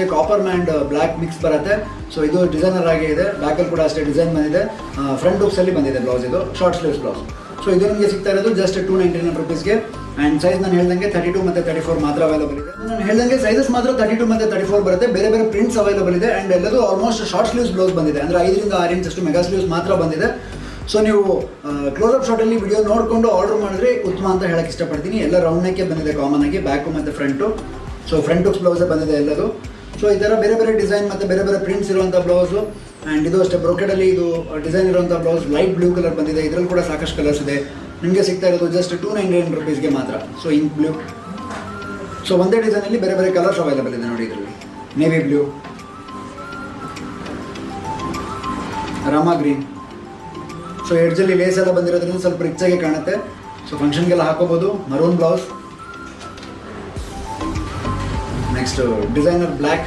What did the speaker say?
Copper and black mix ಬರುತ್ತೆ. So ಇದು designer ಆಗಿ ಇದೆ. ಬ್ಯಾಕಲ್ಲಿ ಕೂಡ ಅಷ್ಟೇ ಡಿಸೈನ್ ಬಂದಿದೆ. ಫ್ರಂಟ್ ಹುಕ್ಸಲ್ಲಿ ಬಂದಿದೆ ಬ್ಲೌಸ್. ಇದು ಶಾರ್ಟ್ ಸ್ಲೀವ್ಸ್ ಬ್ಲೌಸ್. ಸೊ ಇದು ನಿಮಗೆ ಸಿಗ್ತಾ ಇರೋದು ಜಸ್ಟ್ 299 rupeesಗೆ. ಆ್ಯಂಡ್ ಸೈಜ್ ನಾನು ಹೇಳ್ದಂಗೆ 32 ಮತ್ತು 34 ಮಾತ್ರ ಅವೈಲೇಬಲ್ ಇದೆ. ನಾನು ಹೇಳ್ದಂಗೆ ಸೈಜಸ್ ಮಾತ್ರ 32 ಮತ್ತು 34 ಬರುತ್ತೆ. ಬೇರೆ ಬೇರೆ ಪ್ರಿಂಟ್ಸ್ ಅವೈಲೇಬಲ್ ಇದೆ. ಆ್ಯಂಡ್ ಎಲ್ಲದೂ ಆಲ್ಮೋಸ್ಟ್ ಶಾರ್ಟ್ ಸ್ಲೀವ್ಸ್ ಬ್ಲೌಸ್ ಬಂದಿದೆ. ಅಂದರೆ 5 ರಿಂದ 6 ಇಂಚಷ್ಟು ಮೆಗಾ ಸ್ಲೀವ್ಸ್ ಮಾತ್ರ ಬಂದಿದೆ. ಸೊ ನೀವು ಕ್ಲೋಸಪ್ ಶಾಟಲ್ಲಿ ವಿಡಿಯೋ ನೋಡಿಕೊಂಡು ಆರ್ಡರ್ ಮಾಡಿದ್ರೆ ಉತ್ತಮ ಅಂತ ಹೇಳಕ್ಕೆ ಇಷ್ಟಪಡ್ತೀನಿ. ಎಲ್ಲ ರೌಂಡ್ ನೆಕ್ಕೆ ಬಂದಿದೆ ಕಾಮನ್ ಆಗಿ, ಬ್ಯಾಕು ಮತ್ತು ಫ್ರಂಟು. ಸೊ ಫ್ರಂಟ್ ಹುಕ್ಸ್ ಬ್ಲೌಸೇ ಬಂದಿದೆ ಎಲ್ಲದು. ಸೊ ಈ ಥರ ಬೇರೆ ಬೇರೆ ಡಿಸೈನ್ ಮತ್ತು ಬೇರೆ ಬೇರೆ ಪ್ರಿಂಟ್ಸ್ ಇರುವಂಥ ಬ್ಲೌಸು. ಆ್ಯಂಡ್ ಇದು ಅಷ್ಟೇ ಬ್ರೋಕೆಡಲ್ಲಿ ಇದು ಡಿಸೈನ್ ಇರುವಂಥ ಬ್ಲೌಸ್ ಲೈಟ್ ಬ್ಲೂ ಕಲರ್ ಬಂದಿದೆ. ಇದರಲ್ಲಿ ಕೂಡ ಸಾಕಷ್ಟು ಕಲರ್ಸ್ ಇದೆ. ನಿಮಗೆ ಸಿಗ್ತಾ ಇರೋದು ಜಸ್ಟ್ 299 rupeesಗೆ ಮಾತ್ರ. So ink blue. ಸೊ ಒಂದೇ ಡಿಸೈನಲ್ಲಿ ಬೇರೆ ಬೇರೆ ಕಲರ್ಸ್ ಅವೈಲೇಬಲ್ ಇದೆ ನೋಡಿ. ಇದರಲ್ಲಿ navy blue, rama green. So ಎಡ್ಜಲ್ಲಿ ಲೇಸ್ ಎಲ್ಲ ಬಂದಿರೋದ್ರಿಂದ ಸ್ವಲ್ಪ ರಿಚಾಗಿ ಕಾಣುತ್ತೆ. ಸೊ ಫಂಕ್ಷನ್ಗೆಲ್ಲ ಹಾಕೋಬೋದು. Maroon blouse. Next designer black.